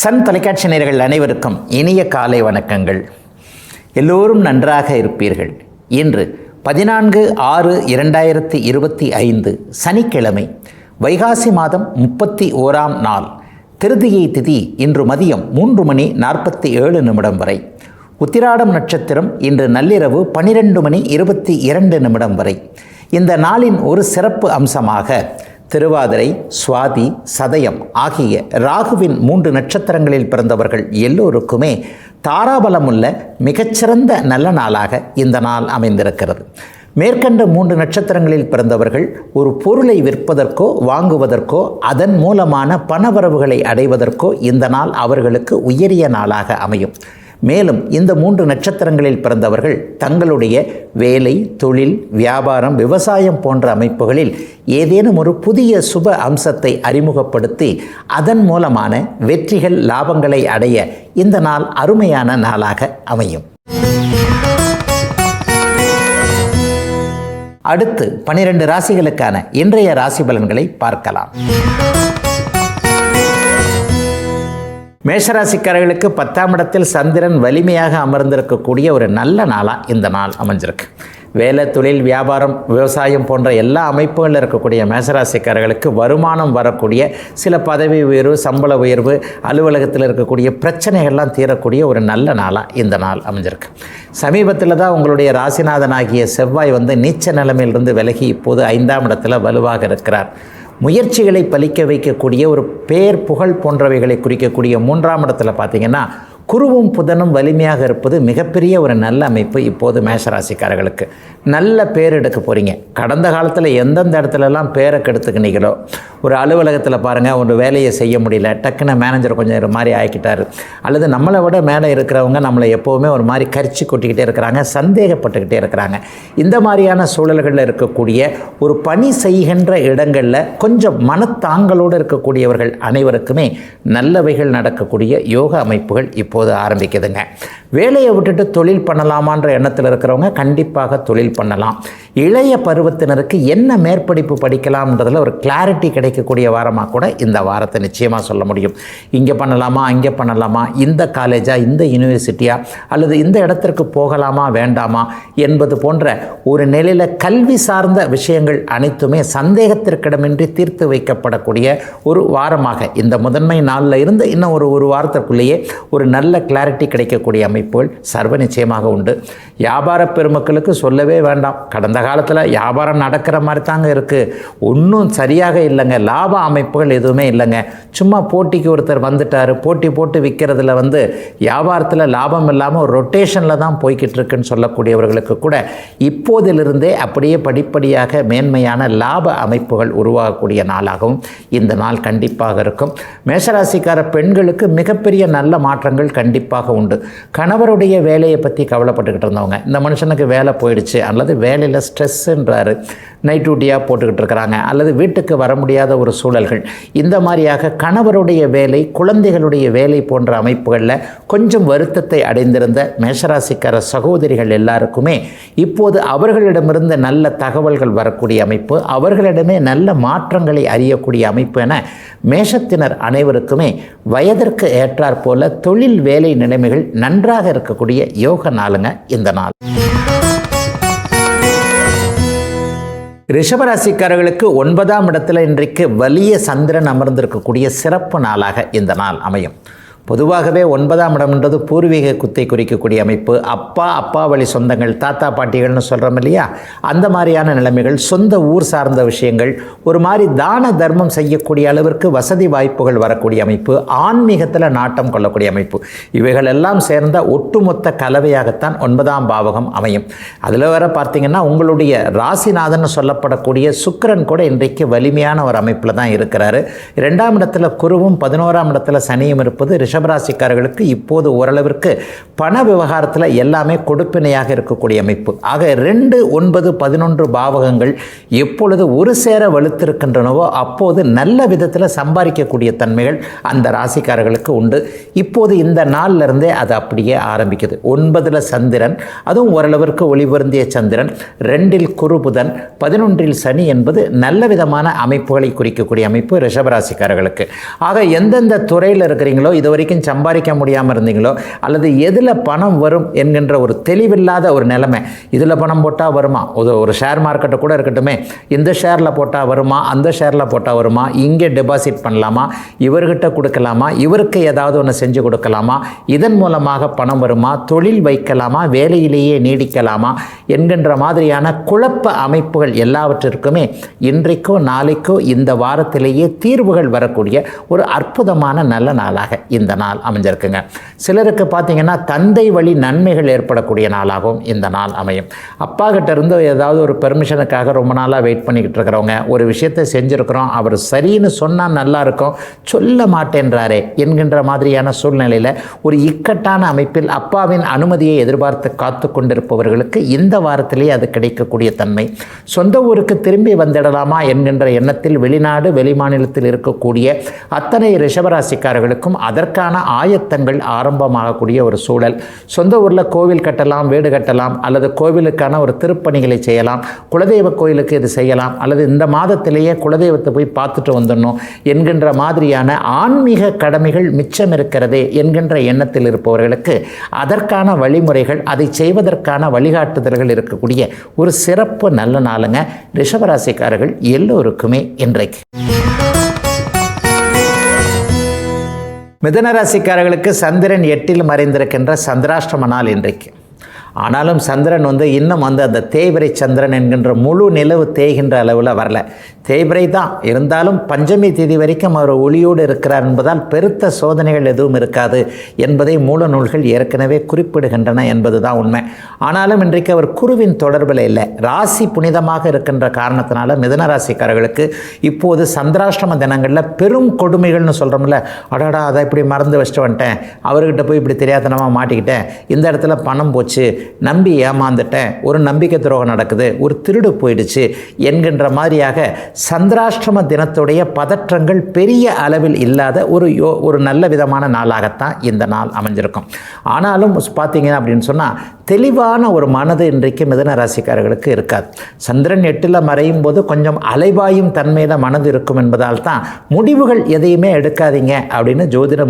Sun தொலைக்காட்சி நேயர்கள் அனைவருக்கும் இனிய காலை வணக்கங்கள். எல்லோரும் நன்றாக இருப்பீர்கள். இன்று 14/6/2025 சனிக்கிழமை, வைகாசி மாதம் 31ஆம் நாள், திருதியை திதி இன்று மதியம் 3:47 வரை, உத்திராடம் நட்சத்திரம் இன்று நள்ளிரவு 12:22 வரை. இந்த நாளின் ஒரு சிறப்பு அம்சமாக திருவாதிரை, சுவாதி, சதயம் ஆகிய ராகுவின் 3 நட்சத்திரங்களில் பிறந்தவர்கள் எல்லோருக்குமே தாராபலமுள்ள மிகச்சிறந்த நல்ல நாளாக இந்த நாள் அமைந்திருக்கிறது. மேற்கண்ட 3 நட்சத்திரங்களில் பிறந்தவர்கள் ஒரு பொருளை விற்பதற்கோ வாங்குவதற்கோ அதன் மூலமான பணவரவுகளை அடைவதற்கோ இந்த நாள் அவர்களுக்கு உயரிய நாளாக அமையும். மேலும் இந்த 3 நட்சத்திரங்களில் பிறந்தவர்கள் தங்களுடைய வேலை, தொழில், வியாபாரம், விவசாயம் போன்ற அமைப்புகளில் ஏதேனும் ஒரு புதிய சுப அம்சத்தை அறிமுகப்படுத்தி அதன் மூலமான வெற்றிகள், லாபங்களை அடைய இந்த நாள் அருமையான நாளாக அமையும். அடுத்து 12 ராசிகளுக்கான இன்றைய ராசி பலன்களை பார்க்கலாம். மேஷராசிக்காரர்களுக்கு 10ஆம் இடத்தில் சந்திரன் வலிமையாக அமர்ந்திருக்கக்கூடிய ஒரு நல்ல நாளாக இந்த நாள் அமைஞ்சிருக்கு. வேலை, தொழில், வியாபாரம், விவசாயம் போன்ற எல்லா அமைப்புகளில் இருக்கக்கூடிய மேஷராசிக்காரர்களுக்கு வருமானம் வரக்கூடிய சில பதவி உயர்வு, சம்பள உயர்வு, அலுவலகத்தில் இருக்கக்கூடிய பிரச்சனைகள்லாம் தீரக்கூடிய ஒரு நல்ல நாளாக இந்த நாள் அமைஞ்சிருக்கு. சமீபத்தில் தான் உங்களுடைய ராசிநாதனாகிய செவ்வாய் நீச்ச நிலைமையிலிருந்து விலகி இப்போது 5ஆம் இடத்துல வலுவாக இருக்கிறார். முயற்சிகளை பலிக்க வைக்கக்கூடிய ஒரு பேர், புகழ் போன்றவைகளை குறிக்கக்கூடிய 3ஆம் இடத்துல பார்த்திங்கன்னா குருவும் புதனும் வலிமையாக இருப்பது மிகப்பெரிய ஒரு நல்ல அமைப்பு. இப்போது மேஷராசிக்காரர்களுக்கு நல்ல பேர் எடுக்க போகிறீங்க. கடந்த காலத்தில் எந்தெந்த இடத்துலலாம் பேரை கெடுத்துக்கினீங்களோ, ஒரு அலுவலகத்தில் பாருங்கள், ஒரு வேலையை செய்ய முடியல, டக்குன்னு மேனேஜர் கொஞ்சம் ஒரு மாதிரி ஆக்கிட்டார், அல்லது நம்மளை விட மேலே இருக்கிறவங்க நம்மளை எப்போவுமே ஒரு மாதிரி கரிச்சு கொட்டிக்கிட்டே இருக்கிறாங்க, சந்தேகப்பட்டுக்கிட்டே இருக்கிறாங்க. இந்த மாதிரியான சூழல்களில் இருக்கக்கூடிய ஒரு பணி செய்கின்ற இடங்களில் கொஞ்சம் மனத்தாங்களோடு இருக்கக்கூடியவர்கள் அனைவருக்குமே நல்லவைகள் நடக்கக்கூடிய யோக அமைப்புகள் இப்போது ஆரம்பிக்குதுங்க. வேலையை விட்டுட்டு தொழில் பண்ணலாமான்ற எண்ணத்தில் இருக்கிறவங்க கண்டிப்பாக தொழில் பண்ணலாம். இளைய பருவத்தினருக்கு என்ன மேற்படிப்பு படிக்கலாம்ன்றதில் ஒரு கிளாரிட்டி கிடைக்கக்கூடிய வாரமாக கூட இந்த வாரத்தை நிச்சயமாக சொல்ல முடியும். இங்கே பண்ணலாமா, அங்கே பண்ணலாமா, இந்த காலேஜா, இந்த யூனிவர்சிட்டியா, அல்லது இந்த இடத்திற்கு போகலாமா வேண்டாமா என்பது போன்ற ஒரு நிலையில் கல்வி சார்ந்த விஷயங்கள் அனைத்துமே சந்தேகத்திற்கிடமின்றி தீர்த்து வைக்கப்படக்கூடிய ஒரு வாரமாக இந்த முதன்மை நாளில் இருந்து இன்னும் ஒரு வாரத்திற்குள்ளேயே ஒரு நல்ல கிளாரிட்டி கிடைக்கக்கூடிய அமைப்புகள் சர்வ நிச்சயமாக உண்டு. வியாபார பெருமக்களுக்கு சொல்லவே வேண்டாம். கடந்த காலத்தில் வியாபாரம் நடக்கிற மாதிரி தாங்க இருக்குது, ஒன்றும் சரியாக இல்லைங்க, லாப அமைப்புகள் எதுவுமே இல்லைங்க. சும்மா போட்டிக்கு ஒருத்தர் வந்துட்டார், போட்டி போட்டு விற்கிறதுல வியாபாரத்தில் லாபம் இல்லாமல் ஒரு ரொட்டேஷனில் தான் போய்கிட்டு இருக்குன்னு சொல்லக்கூடியவர்களுக்கு கூட இப்போதிலிருந்தே அப்படியே படிப்படியாக மேன்மையான லாப அமைப்புகள் உருவாகக்கூடிய நாளாகவும் இந்த நாள் கண்டிப்பாக இருக்கும். மேஷராசிக்கார பெண்களுக்கு மிகப்பெரிய நல்ல மாற்றங்கள் கண்டிப்பாக உண்டு. கணவருடைய வேலையை பற்றி கவலைப்பட்டுக்கிட்டு இருந்தவங்க, இந்த மனுஷனுக்கு வேலை போயிடுச்சு, அல்லது வேலையில் ஸ்ட்ரெஸ்ஸுன்றாரு, நைட் டியூட்டியாக போட்டுக்கிட்டு இருக்கிறாங்க, அல்லது வீட்டுக்கு வர முடியாத ஒரு சூழல்கள், இந்த மாதிரியாக கணவருடைய வேலை, குழந்தைகளுடைய வேலை போன்ற அமைப்புகளில் கொஞ்சம் வருத்தத்தை அடைந்திருந்த மேஷராசிக்கார சகோதரிகள் எல்லாருக்குமே இப்போது அவர்களிடமிருந்து நல்ல தகவல்கள் வரக்கூடிய அமைப்பு, அவர்களிடமே நல்ல மாற்றங்களை அறியக்கூடிய அமைப்பு என மேஷத்தினர் அனைவருக்குமே வயதிற்கு ஏற்றாற் போல தொழில், வேலை நிலைமைகள் நன்றாக இருக்கக்கூடிய யோக நாளுங்க இந்த நாள். ரிஷபராசிக்காரர்களுக்கு 9ஆம் இடத்துல இன்றைக்கு வலிய சந்திரன் அமர்ந்திருக்கக்கூடிய சிறப்பு நாளாக இந்த நாள் அமையும். பொதுவாகவே 9ஆம் இடம்ன்றது பூர்வீக குத்தை குறிக்கக்கூடிய அமைப்பு. அப்பா வழி சொந்தங்கள், தாத்தா பாட்டிகள்னு சொல்கிறோம் இல்லையா, அந்த மாதிரியான நிலைமைகள், சொந்த ஊர் சார்ந்த விஷயங்கள், ஒரு மாதிரி தான தர்மம் செய்யக்கூடிய அளவிற்கு வசதி வாய்ப்புகள் வரக்கூடிய அமைப்பு, ஆன்மீகத்தில் நாட்டம் கொள்ளக்கூடிய அமைப்பு, இவைகள் எல்லாம் சேர்ந்த ஒட்டுமொத்த கலவையாகத்தான் 9ஆம் பாவகம் அமையும். அதில் வர பார்த்திங்கன்னா உங்களுடைய ராசிநாதன் சொல்லப்படக்கூடிய சுக்கிரன் கூட இன்றைக்கு வலிமையான ஒரு அமைப்பில் தான் இருக்கிறாரு. 2ஆம் இடத்துல குருவும் 11ஆம் இடத்துல சனியும் இருப்பது ரிஷபராசிக்காரர்களுக்கு இப்போது ஓரளவிற்கு பண விவகாரத்தில் எல்லாமே கொடுப்பினையாக இருக்கக்கூடிய அமைப்பு. ஆக 2, 9, 11 பாவகங்கள் எப்பொழுது ஒரு சேர வலுத்திருக்கின்றனவோ அப்போது நல்ல விதத்தில் சம்பாதிக்கக்கூடிய தன்மைகள் அந்த ராசிக்காரர்களுக்கு உண்டு. இப்போது இந்த நாளில் இருந்தே அது அப்படியே ஆரம்பிக்குது. 9ல் சந்திரன், அதுவும் ஓரளவிற்கு ஒளிபொருந்திய சந்திரன், 2ல் குரு புதன், 11ல் சனி என்பது நல்ல விதமான அமைப்புகளை குறிக்கக்கூடிய அமைப்பு ரிஷபராசிக்காரர்களுக்கு. ஆக எந்தெந்த துறையில் இருக்கிறீங்களோ, இதுவரை வரைக்கும் சம்பாதிக்க முடியாமல் இருந்தீங்களோ, அல்லது எதில் பணம் வரும் என்கின்ற ஒரு தெளிவில்லாத ஒரு நிலைமை, இதில் பணம் போட்டால் வருமா, ஒரு ஷேர் மார்க்கெட்டை கூட இருக்கட்டுமே, இந்த ஷேரில் போட்டால் வருமா, அந்த ஷேரில் போட்டால் வருமா, இங்கே டெபாசிட் பண்ணலாமா, இவர்கிட்ட கொடுக்கலாமா, இவருக்கு ஏதாவது ஒன்று செஞ்சு கொடுக்கலாமா, இதன் மூலமாக பணம் வருமா, தொழில் வைக்கலாமா, வேலையிலேயே நீடிக்கலாமா என்கின்ற மாதிரியான குழப்ப அமைப்புகள் எல்லாவற்றிற்குமே இன்றைக்கோ நாளைக்கோ இந்த வாரத்திலேயே தீர்வுகள் வரக்கூடிய ஒரு அற்புதமான நல்ல நாளாக இந்த நாள் அமைஞ்சிருக்குங்க. சிலருக்கு பார்த்தீங்கன்னா தந்தை வழி நன்மைகள் ஏற்படக்கூடிய நாளாகவும் இந்த நாள் அமையும். அப்பா கிட்ட இருந்து ஏதாவது ஒரு பெர்மிஷனுக்காக ரொம்ப நாளாக வெயிட் பண்ணிக்கிட்டு இருக்கிறவங்க, ஒரு விஷயத்தை செஞ்சுருக்கிறோம், அவர் சரின்னு சொன்னால் நல்லா இருக்கும், சொல்ல மாட்டேன்றாரே என்கின்ற மாதிரியான சூழ்நிலையில் ஒரு இக்கட்டான அமைப்பில் அப்பாவின் அனுமதியை எதிர்பார்த்து காத்து கொண்டிருப்பவர்களுக்கு இந்த வாரத்திலேயே அது கிடைக்கக்கூடிய தன்மை. சொந்த ஊருக்கு திரும்பி வந்துடலாமா என்கின்ற எண்ணத்தில் வெளிநாடு வெளிமாநிலத்தில் இருக்கக்கூடிய அத்தனை ரிஷபராசிக்காரர்களுக்கும் அதற்கான ஆயத்தங்கள் ஆரம்பமாகக்கூடிய ஒரு சூழல். சொந்த ஊரில் கோவில் கட்டலாம், வீடு கட்டலாம், அல்லது கோவிலுக்கான ஒரு திருப்பணிகளை செய்யலாம், குலதெய்வ கோயிலுக்கு இது செய்யலாம், அல்லது இந்த மாதத்திலேயே குலதெய்வத்தை போய் பார்த்துட்டு வந்துடணும் என்கின்ற மாதிரியான ஆன்மீக கடமைகள் மிச்சம் இருக்கிறதே என்கின்ற எண்ணத்தில் இருப்பவர்களுக்கு அதற்கான வழிமுறைகள், அதை செய்வதற்கான வழிகாட்டுதல்கள் இருக்கக்கூடிய ஒரு சிறப்பு நல்ல நாளுங்க ரிஷபராசிக்காரர்கள் எல்லோருக்குமே இன்றைக்கு. மிதுன ராசிக்காரர்களுக்கு சந்திரன் 8 மறைந்திருக்கின்ற சந்திராஷ்டம நாள் இன்றைக்கு. ஆனாலும் சந்திரன் இன்னும் அந்த தேய்பிரை சந்திரன் என்கின்ற முழு நிலவு தேய்கின்ற அளவில் வரல. தேய்பிரை தான் இருந்தாலும் பஞ்சமி தேதி வரைக்கும் அவர் ஒளியோடு இருக்கிறார் என்பதால் பெருத்த சோதனைகள் எதுவும் இருக்காது என்பதை மூல நூல்கள் ஏற்கனவே குறிப்பிடுகின்றன என்பது தான் உண்மை. ஆனாலும் இன்றைக்கு அவர் குருவின் தொடர்பில் இல்லை. ராசி புனிதமாக இருக்கின்ற காரணத்தினால மிதுன ராசிக்காரர்களுக்கு இப்போது சந்திராஷ்டம தினங்களில் பெரும் கொடுமைகள்னு சொல்கிறோம்ல, அடாடா அதை இப்படி மறந்து வச்சுட்டு வந்துட்டேன், அவர்கிட்ட போய் இப்படி தெரியாதனமாக மாட்டிக்கிட்டேன், இந்த இடத்துல பணம் போச்சு, நம்பி ஏமாந்துட்டேன், ஒரு நம்பிக்கை துரோகம் நடக்குது, ஒரு திருடு போயிடுச்சு என்கின்ற மாதிரியாக சந்திராஷ்டம தினத்துடைய பதற்றங்கள் பெரிய அளவில் இல்லாத ஒரு நல்ல விதமான நாளாகத்தான் இந்த நாள் அமைஞ்சிருக்கும். ஆனாலும் பார்த்தீங்கன்னா அப்படின்னு சொன்னால் தெளிவான ஒரு மனது இன்றைக்கு மிதுன ராசிக்காரர்களுக்கு இருக்காது. சந்திரன் 8 மறையும் போது கொஞ்சம் அலைபாயும் தன்மையில் மனது இருக்கும் என்பதால் தான் முடிவுகள் எதையுமே எடுக்காதீங்க அப்படின்னு ஜோதிட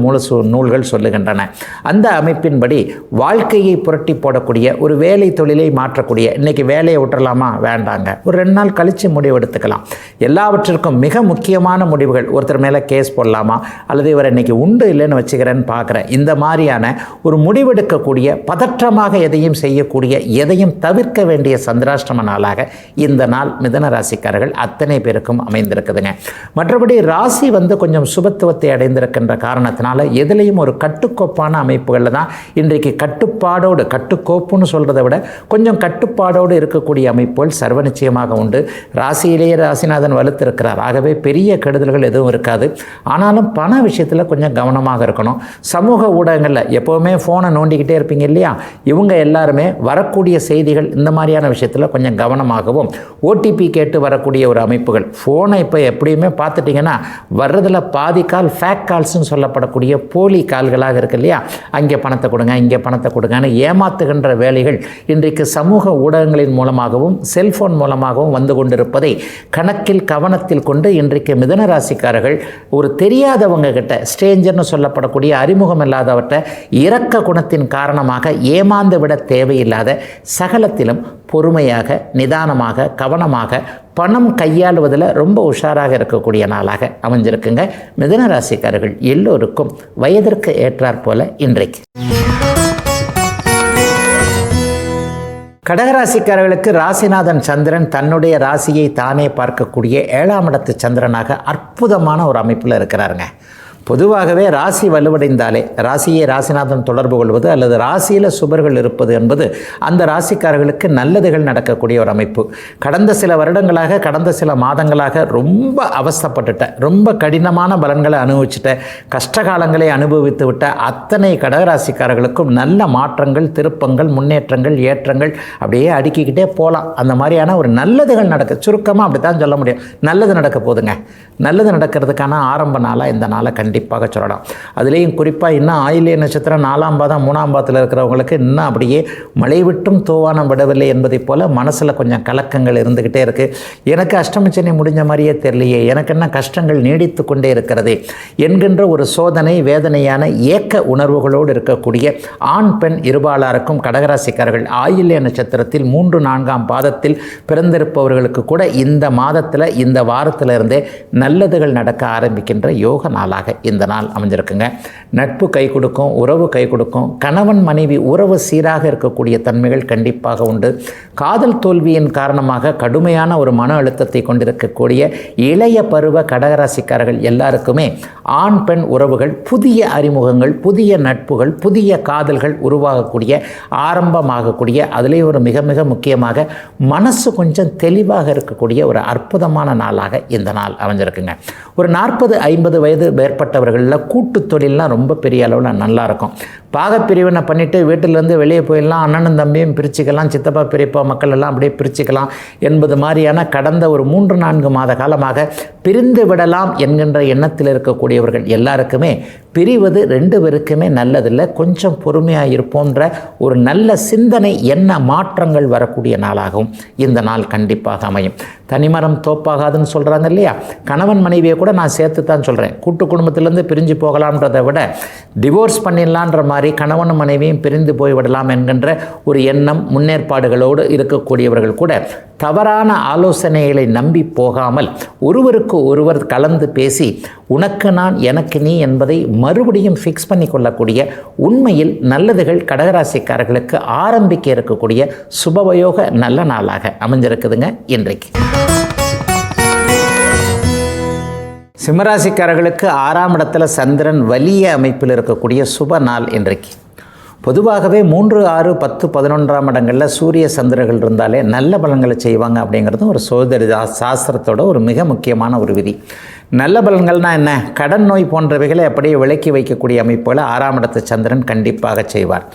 நூல்கள் சொல்லுகின்றன. அந்த அமைப்பின்படி வாழ்க்கையை புரட்டி போடக்கூடிய ஒரு வேலை தொழிலை மாற்றக்கூடிய, இன்றைக்கி வேலையை விட்டுறலாமா, வேண்டாங்க, ஒரு 2 நாள் கழித்து முடிவு எடுத்துக்கலாம். எல்லாவற்றிற்கும் மிக முக்கியமான முடிவுகள், ஒருத்தர் மேலே கேஸ் போடலாமா, அல்லது இவர் இன்றைக்கி உண்டு இல்லைன்னு வச்சுக்கிறேன்னு பார்க்குறேன், இந்த மாதிரியான ஒரு முடிவெடுக்கக்கூடிய, பதற்றமாக எதையும் செய்யக்கூடிய, எதையும் தவிர்க்க வேண்டிய சந்திராஷ்டம நாளாக இந்த நாள் மிதுன ராசிக்காரர்கள் அத்தனை பேருக்கும் அமைந்திருக்குதுங்க. மற்றபடி ராசி கொஞ்சம் சுபத்துவத்தை அடைந்திருக்கின்ற காரணத்தினால எதிலையும் ஒரு கட்டுக்கோப்பான அமைப்புகளில் தான் இன்றைக்கு கட்டுப்பாடோடு, கட்டுக்கோப்புன்னு சொல்கிறத விட கொஞ்சம் கட்டுப்பாடோடு இருக்கக்கூடிய அமைப்புகள் சர்வ நிச்சயமாக உண்டு. ராசியிலேயே ராசிநாதன் வலுத்திருக்கிறார், ஆகவே பெரிய கெடுதல்கள் எதுவும் இருக்காது. ஆனாலும் பண விஷயத்தில் கொஞ்சம் கவனமாக இருக்கணும். சமூக ஊடகங்களில் எப்போவுமே ஃபோனை நோண்டிக்கிட்டே இருப்பீங்க இல்லையா, இவங்க எல்லாருமே வரக்கூடிய செய்திகள் இந்த மாதிரியான விஷயத்தில் கொஞ்சம் கவனமாகவும், ஓடிபி கேட்டு வரக்கூடிய ஒரு அமைப்புகள், ஃபோனை இப்போ எப்படியுமே பார்த்துட்டிங்கன்னா வர்றதில் பாதி கால் ஃபேக் கால்ஸ்ன்னு சொல்லப்படக்கூடிய போலி கால்களாக இருக்கு இல்லையா, அங்கே பணத்தை கொடுங்க, இங்கே பணத்தை கொடுங்கன்னு ஏமாத்துகின்ற வேலைகள் இன்றைக்கு சமூக ஊடகங்களின் மூலமாகவும் செல்ஃபோன் மூலமாகவும் வந்து கொண்டிருப்பதை கணக்கில் கவனத்தில் கொண்டு இன்றைக்கு மிதுன ராசிக்காரர்கள் ஒரு தெரியாதவங்க கிட்ட, ஸ்ட்ரேஞ்சர்னு சொல்லப்படக்கூடிய அறிமுகம் இல்லாதவற்றை இரக்க குணத்தின் காரணமாக ஏமாந்து விட தேவையில்லாத சகலத்திலும் பொறுமையாக, நிதானமாக, கவனமாக பணம் கையாளுவதில் ரொம்ப உஷாராக இருக்கக்கூடிய நாளாக அமைஞ்சிருக்குங்க. மிதுன ராசிக்காரர்கள் எல்லோருக்கும் வயதிற்கு ஏற்றாற் போல இன்றைக்கு. கடகராசிக்காரர்களுக்கு ராசிநாதன் சந்திரன் தன்னுடைய ராசியை தானே பார்க்கக்கூடிய 7ஆம் இடத்து சந்திரனாக அற்புதமான ஒரு அமைப்பில் இருக்கிறாருங்க. பொதுவாகவே ராசி வலுவடைந்தாலே, ராசியை ராசிநாதன் தொடர்பு கொள்வது அல்லது ராசியில் சுபர்கள் இருப்பது என்பது அந்த ராசிக்காரர்களுக்கு நல்லதுகள் நடக்கக்கூடிய ஒரு அமைப்பு. கடந்த சில வருடங்களாக, கடந்த சில மாதங்களாக ரொம்ப அவஸ்தைப்பட்டுட்டேன், ரொம்ப கடினமான பலன்களை அனுபவிச்சுட்டேன், கஷ்டகாலங்களை அனுபவித்து விட்ட அத்தனை கடகராசிக்காரர்களுக்கும் நல்ல மாற்றங்கள், திருப்பங்கள், முன்னேற்றங்கள், ஏற்றங்கள் அப்படியே அடுக்கிக்கிட்டே போகலாம். அந்த மாதிரியான ஒரு நல்லதுகள் நடக்க, சுருக்கமாக அப்படி தான் சொல்ல முடியும், நல்லது நடக்க போதுங்க. நல்லது நடக்கிறதுக்கான ஆரம்ப நாளாக இந்த நாளை கண்டிப்பாக கண்டிப்பாக சொல்லலாம். அதுலேயும் குறிப்பாக இன்னும் ஆயில்ய நட்சத்திரம் 4ஆம் பாதம் 3ஆம் பாதத்தில் இருக்கிறவங்களுக்கு இன்னும் அப்படியே மழை விட்டும் தூவானம் விடவில்லை என்பதைப் போல் மனசில் கொஞ்சம் கலக்கங்கள் இருந்துக்கிட்டே இருக்குது. எனக்கு அஷ்டமச்சனி முடிஞ்ச மாதிரியே தெரியலையே, எனக்கு என்ன கஷ்டங்கள் நீடித்து கொண்டே இருக்கிறதே என்கின்ற ஒரு சோதனை வேதனையான ஏக்க உணர்வுகளோடு இருக்கக்கூடிய ஆண் பெண் இருபாலாருக்கும் கடகராசிக்காரர்கள் ஆயில்ய நட்சத்திரத்தில் 3-4ஆம் பாதத்தில் பிறந்திருப்பவர்களுக்கு கூட இந்த மாதத்தில் இந்த வாரத்தில் இருந்தே நல்லதுகள் நடக்க ஆரம்பிக்கின்ற யோக நாளாக இந்த நாள் அமைஞ்சிருக்குங்க. நட்பு கை கொடுக்கும், உறவு கை கொடுக்கும், கணவன் மனைவி உறவு சீராக இருக்கக்கூடிய தன்மைகள் கண்டிப்பாக உண்டு. காதல் தோல்வியின் காரணமாக கடுமையான ஒரு மன அழுத்தத்தை கொண்டிருக்கக்கூடிய இளைய பருவ கடகராசிக்காரர்கள் எல்லாருக்குமே ஆண் பெண் உறவுகள், புதிய அறிமுகங்கள், புதிய நட்புகள், புதிய காதல்கள் உருவாகக்கூடிய ஆரம்பமாகக்கூடிய அதிலே ஒரு மிக மிக முக்கியமாக மனசு கொஞ்சம் தெளிவாக இருக்கக்கூடிய ஒரு அற்புதமான நாளாக இந்த நாள் அமைஞ்சிருக்குங்க. ஒரு 40-50 வயது மேற்பட்டவர்களில் கூட்டு தொழில்லாம் ரொம்ப பெரிய அளவில் நல்லாயிருக்கும். பாகப்பிரிவினை பண்ணிவிட்டு வீட்டிலேருந்து வெளியே போயிடலாம், அண்ணனும் தம்பியும் பிரிச்சுக்கலாம், சித்தப்பா பெரியப்பா மக்கள் எல்லாம் அப்படியே பிரிச்சுக்கலாம் என்பது மாதிரியான கடந்த ஒரு 3-4 மாத காலமாக பிரிந்து விடலாம் என்கின்ற எண்ணத்தில் இருக்கக்கூடியவர்கள் எல்லாருக்குமே பிரிவது 2 பேருக்குமே நல்லதில்லை. கொஞ்சம் பொறுமையாக இருப்போன்ற ஒரு நல்ல சிந்தனை எண்ண மாற்றங்கள் வரக்கூடிய நாளாகவும் இந்த நாள் கண்டிப்பாக அமையும். தனிமரம் தோப்பாகாதுன்னு சொல்கிறாங்க இல்லையா, கணவன் மனைவியை கூட நான் சேர்த்து தான் சொல்கிறேன். கூட்டு குடும்பத்திலேருந்து பிரிஞ்சு போகலான்றதை விட டிவோர்ஸ் பண்ணிடலான்ற மாதிரி கணவனும் மனைவியும் பிரிந்து போய்விடலாம் என்கின்ற ஒரு எண்ணம் முன்னேற்பாடுகளோடு இருக்கக்கூடியவர்கள் கூட தவறான ஆலோசனைகளை நம்பி போகாமல் ஒருவருக்கு ஒருவர் கலந்து பேசி உனக்கு நான் எனக்கு நீ என்பதை மறுபடியும் ஃபிக்ஸ் பண்ணி கொள்ளக்கூடிய உண்மையில் நல்லதுகள் கடகராசிக்காரர்களுக்கு ஆரம்பிக்க இருக்கக்கூடிய சுபவயோக நல்ல நாளாக அமைஞ்சிருக்குதுங்க இன்றைக்கு. சிம்மராசிக்காரர்களுக்கு 6ஆம் இடத்துல சந்திரன் வலிய அமைப்பில் இருக்கக்கூடிய சுப நாள் இன்றைக்கு. பொதுவாகவே 3, 6, 10, 11ஆம் இடங்களில் சூரிய சந்திரர்கள் இருந்தாலே நல்ல பலன்களை செய்வாங்க அப்படிங்கிறது ஒரு சோதரி சாஸ்திரத்தோட ஒரு மிக முக்கியமான ஒரு விதி. நல்ல பலன்கள்னால் என்ன, கடன் நோய் போன்றவைகளை அப்படியே விலக்கி வைக்கக்கூடிய அமைப்புகளை 6ஆம் இடத்து சந்திரன் கண்டிப்பாக செய்வார்.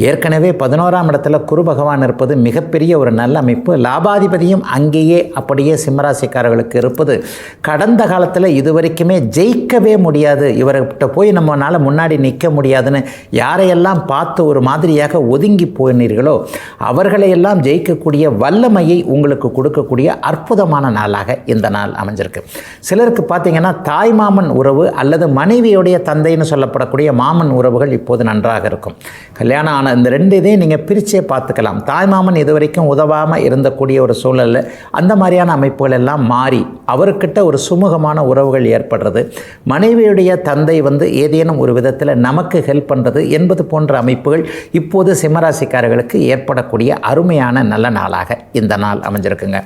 ஏற்கனவே 11ஆம் இடத்துல குரு பகவான் இருப்பது மிகப்பெரிய ஒரு நல்ல அமைப்பு. லாபாதிபதியும் அங்கேயே அப்படியே சிம்மராசிக்காரர்களுக்கு இருப்பது கடந்த காலத்தில் இதுவரைக்குமே ஜெயிக்கவே முடியாது, இவர்கிட்ட போய் நம்மளால் முன்னாடி நிற்க முடியாதுன்னு யாரையெல்லாம் பார்த்து ஒரு மாதிரியாக ஒதுங்கி போனீர்களோ அவர்களையெல்லாம் ஜெயிக்கக்கூடிய வல்லமையை உங்களுக்கு கொடுக்கக்கூடிய அற்புதமான நாளாக இந்த நாள் அமைஞ்சிருக்கு. சிலருக்கு பார்த்தீங்கன்னா தாய் மாமன் உறவு அல்லது மனைவியுடைய தந்தைன்னு சொல்லப்படக்கூடிய மாமன் உறவுகள் இப்போது நன்றாக இருக்கும். கல்யாணம் இந்த 2 இதையும் நீங்கள் பிரிச்சே பார்த்துக்கலாம். தாய்மாமன் இதுவரைக்கும் உதவாமல் இருந்தக்கூடிய ஒரு சூழலில் அந்த மாதிரியான அமைப்புகள் எல்லாம் மாறி அவர்கிட்ட ஒரு சுமூகமான உறவுகள் ஏற்படுறது, மனைவியுடைய தந்தை ஏதேனும் ஒரு விதத்தில் நமக்கு ஹெல்ப் பண்ணுறது என்பது போன்ற அமைப்புகள் இப்போது சிம்மராசிக்காரர்களுக்கு ஏற்படக்கூடிய அருமையான நல்ல நாளாக இந்த நாள் அமைஞ்சிருக்குங்க.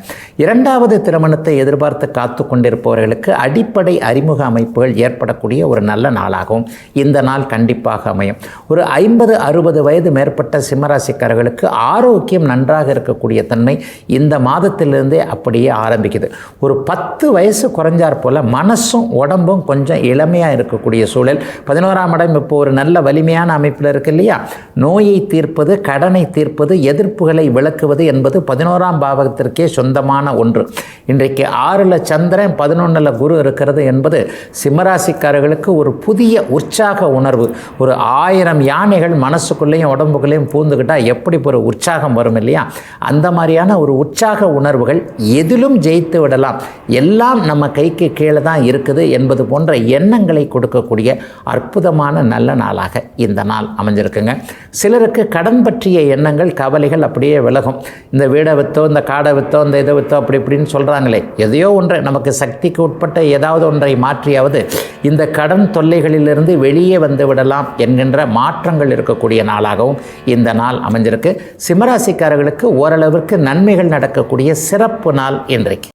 2வது திருமணத்தை எதிர்பார்த்து காத்து கொண்டிருப்பவர்களுக்கு அடிப்படை அறிமுக அமைப்புகள் ஏற்படக்கூடிய ஒரு நல்ல நாளாகவும் இந்த நாள் கண்டிப்பாக அமையும். ஒரு 50-60 வயது மேற்பட்ட சிம்மராசிக்காரர்களுக்கு ஆரோக்கியம் நன்றாக இருக்கக்கூடிய தன்மை இந்த மாதத்திலிருந்தே அப்படியே ஆரம்பிக்குது. ஒரு 10 வயசு குறைஞ்சார் போல் மனசும் உடம்பும் கொஞ்சம் இளமையாக இருக்கக்கூடிய சூழல். 11ஆம் இடம் இப்போ ஒரு நல்ல வலிமையான அமைப்பில் இருக்கு இல்லையா. நோயை தீர்ப்பது, கடனை தீர்ப்பது, எதிர்ப்புகளை விளக்குவது என்பது 11ஆம் பாவகத்திற்கே சொந்தமான ஒன்று. இன்றைக்கு 6ல் சந்திரன் 11ல் குரு இருக்கிறது என்பது சிம்மராசிக்காரர்களுக்கு ஒரு புதிய உற்சாக உணர்வு. ஒரு 1000 யானைகள் மனசுக்குள்ளேயும் உடம்புக்குள்ளேயும் பூந்துக்கிட்டால் எப்படி ஒரு உற்சாகம் வரும் இல்லையா, அந்த மாதிரியான ஒரு உற்சாக உணர்வுகள். எதிலும் ஜெயித்து விடலாம், எல்லாம் நம்ம கைக்கு கீழே தான் இருக்குது என்பது போன்ற எண்ணங்களை கொடுக்கக்கூடிய அற்புதமான நல்ல நாளாக இந்த நாள் அமைஞ்சிருக்குங்க. சிலருக்கு கடன் பற்றிய எண்ணங்கள் கவலைகள் அப்படியே விலகும். இந்த வீடை விற்றோ, இந்த காடை விற்றோ, இந்த இதை விற்றோ அப்படி இப்படின்னு சொல்கிறாங்களே, எதையோ ஒன்றை நமக்கு சக்திக்கு உட்பட்ட ஏதாவது ஒன்றை மாற்றியாவது இந்த கடன் தொல்லைகளிலிருந்து வெளியே வந்து விடலாம் என்கின்ற மாற்றங்கள் இருக்கக்கூடிய நாளாகவும் இந்த நாள் அமைஞ்சிருக்கு. சிம்மராசிக்காரர்களுக்கு ஓரளவிற்கு நன்மைகள் நடக்கக்கூடிய சிறப்பு நாள் இன்றைக்கு.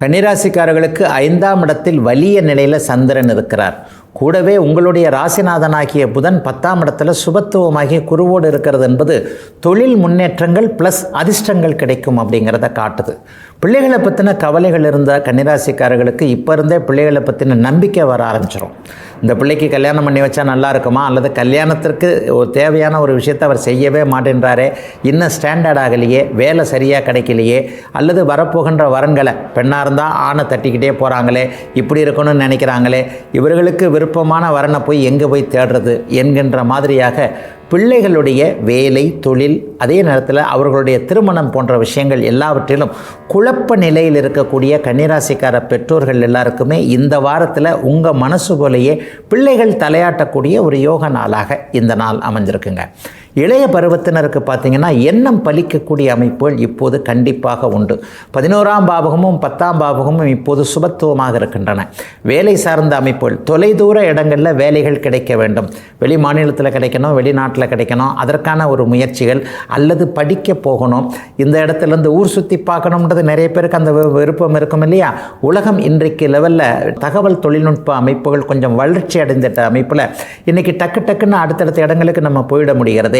கன்னிராசிக்காரர்களுக்கு 5ஆம் இடத்தில் வலிய நிலையில் சந்திரன் இருக்கிறார். கூடவே உங்களுடைய ராசிநாதனாகிய புதன் 10ஆம் இடத்துல சுபத்துவமாகிய குருவோடு இருக்கிறது என்பது தொழில் முன்னேற்றங்கள் ப்ளஸ் அதிர்ஷ்டங்கள் கிடைக்கும் அப்படிங்கிறத காட்டுது. பிள்ளைகளை பற்றின கவலைகள் இருந்தால் கன்னிராசிக்காரர்களுக்கு இப்போ இருந்தே பிள்ளைகளை பற்றின நம்பிக்கை வர ஆரம்பிச்சிடும். இந்த பிள்ளைக்கு கல்யாணம் பண்ணி வச்சா நல்லா இருக்குமா, அல்லது கல்யாணத்திற்கு ஒரு தேவையான ஒரு விஷயத்தை அவர் செய்யவே மாட்டேன்றாரே, இன்னும் ஸ்டாண்டர்ட் ஆகலையே, வேலை சரியாக கிடைக்கலையே, அல்லது வரப்போகின்ற வரன்களை பெண்ணாக இருந்தால் ஆணை தட்டிக்கிட்டே போகிறாங்களே, இப்படி இருக்கணும்னு நினைக்கிறாங்களே, இவர்களுக்கு விருப்பமான வரனை போய் எங்கே போய் தேடுறது என்கின்ற மாதிரியாக பிள்ளைகளுடைய வேலை, தொழில், அதே நேரத்தில் அவர்களுடைய திருமணம் போன்ற விஷயங்கள் எல்லாவற்றிலும் குழப்ப நிலையில் இருக்கக்கூடிய கன்னிராசிக்கார பெற்றோர்கள் எல்லாருக்குமே இந்த வாரத்தில் உங்கள் மனசு போலேயே பிள்ளைகள் தலையாட்டக்கூடிய ஒரு யோக நாளாக இந்த நாள் அமைஞ்சிருக்குங்க. இளைய பருவத்தினருக்கு பார்த்திங்கன்னா எண்ணம் பலிக்கக்கூடிய அமைப்புகள் இப்போது கண்டிப்பாக உண்டு. 11ஆம் பாவகமும் 10ஆம் பாவகமும் இப்போது சுபத்துவமாக இருக்கின்றன. வேலை சார்ந்த அமைப்புகள், தொலைதூர இடங்களில் வேலைகள் கிடைக்க வேண்டும், வெளி மாநிலத்தில் கிடைக்கணும், வெளிநாட்டில் கிடைக்கணும், அதற்கான ஒரு முயற்சிகள், அல்லது படிக்க போகணும், இந்த இடத்துலேருந்து ஊர் சுற்றி பார்க்கணுன்றது நிறைய பேருக்கு அந்த விருப்பம் இருக்கும் இல்லையா. உலகம் இன்றைக்கு லெவலில் தகவல் தொழில்நுட்ப அமைப்புகள் கொஞ்சம் வளர்ச்சி அடைந்துட்ட அமைப்பில் இன்றைக்கி டக்கு டக்குன்னு அடுத்தடுத்த இடங்களுக்கு நம்ம போயிட முடிகிறது.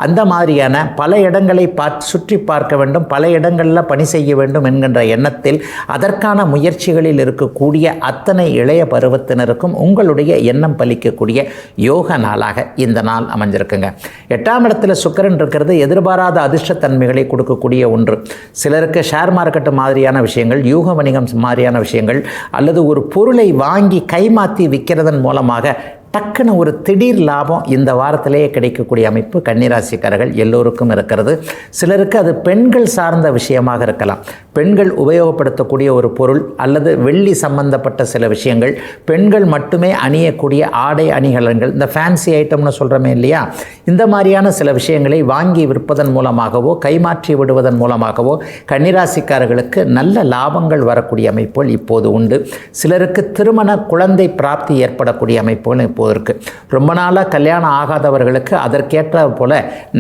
அந்த மாதிரியான பல இடங்களை சுற்றி பார்க்க வேண்டும், பல இடங்களில் பணி செய்ய வேண்டும் என்கின்ற எண்ணத்தில் அதற்கான முயற்சிகளில் இருக்கக்கூடிய அத்தனை இளைய பருவத்தினருக்கும் உங்களுடைய எண்ணம் பலிக்கக்கூடிய யோக நாளாக இந்த நாள் அமைஞ்சிருக்குங்க. 8ஆம் இடத்துல சுக்கிரன் இருக்கிறது எதிர்பாராத அதிர்ஷ்டத்தன்மைகளை கொடுக்கக்கூடிய ஒன்று. சிலருக்கு ஷேர் மார்க்கெட் மாதிரியான விஷயங்கள், யூக வணிகம் மாதிரியான விஷயங்கள், அல்லது ஒரு பொருளை வாங்கி கைமாற்றி விற்கிறதன் மூலமாக டக்குன்னு ஒரு திடீர் லாபம் இந்த வாரத்திலேயே கிடைக்கக்கூடிய அமைப்பு கன்னிராசிக்காரர்கள் எல்லோருக்கும் இருக்கிறது. சிலருக்கு அது பெண்கள் சார்ந்த விஷயமாக இருக்கலாம். பெண்கள் உபயோகப்படுத்தக்கூடிய ஒரு பொருள் அல்லது வெள்ளி சம்பந்தப்பட்ட சில விஷயங்கள், பெண்கள் மட்டுமே அணியக்கூடிய ஆடை அணிகலன்கள், இந்த ஃபேன்சி ஐட்டம்னு சொல்கிறோமே இல்லையா, இந்த மாதிரியான சில விஷயங்களை வாங்கி விற்பதன் மூலமாகவோ கைமாற்றி விடுவதன் மூலமாகவோ கன்னிராசிக்காரர்களுக்கு நல்ல லாபங்கள் வரக்கூடிய அமைப்புகள் இப்போது உண்டு. சிலருக்கு திருமண குழந்தை பிராப்தி ஏற்படக்கூடிய அமைப்புகள் இப்போது இருக்குது. ரொம்ப நாளாக கல்யாணம் ஆகாதவர்களுக்கு அதற்கேற்ற போல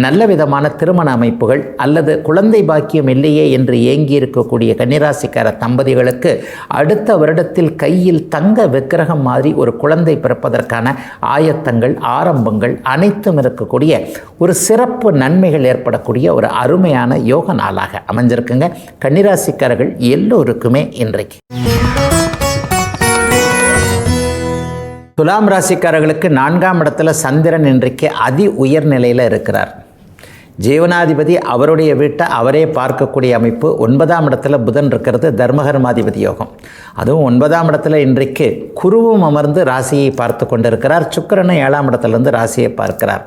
நல்ல விதமான திருமண அமைப்புகள் அல்லது குழந்தை பாக்கியம் இல்லையே என்று ஏங்கி இருக்கக்கூடிய கன்னிராசிக்கார தம்பதிகளுக்கு அடுத்த வருடத்தில் கையில் தங்க விக்கிரகம் மாதிரி ஒரு குழந்தை பிறப்பதற்கான ஆயத்தங்கள், ஆரம்பங்கள் அனைத்தும் இருக்கக்கூடிய ஒரு சிறப்பு நன்மைகள் ஏற்படக்கூடிய ஒரு அருமையான யோக நாளாக அமைஞ்சிருக்குங்க கன்னிராசிக்காரர்கள் எல்லோருக்குமே இன்றைக்கு. துலாம் ராசிக்காரர்களுக்கு 4ஆம் இடத்துல சந்திரன் இன்றைக்கு அதி உயர்நிலையில் இருக்கிறார். ஜீவனாதிபதி அவருடைய வீட்டை அவரே பார்க்கக்கூடிய அமைப்பு. 9ஆம் இடத்துல புதன் இருக்கிறது, தர்மகர்மாதிபதி யோகம். அதுவும் 9ஆம் இடத்துல இன்றைக்கு குருவும் அமர்ந்து ராசியை பார்த்து கொண்டிருக்கிறார். சுக்கிரனும் 7ஆம் இடத்துலேருந்து ராசியை பார்க்கிறார்.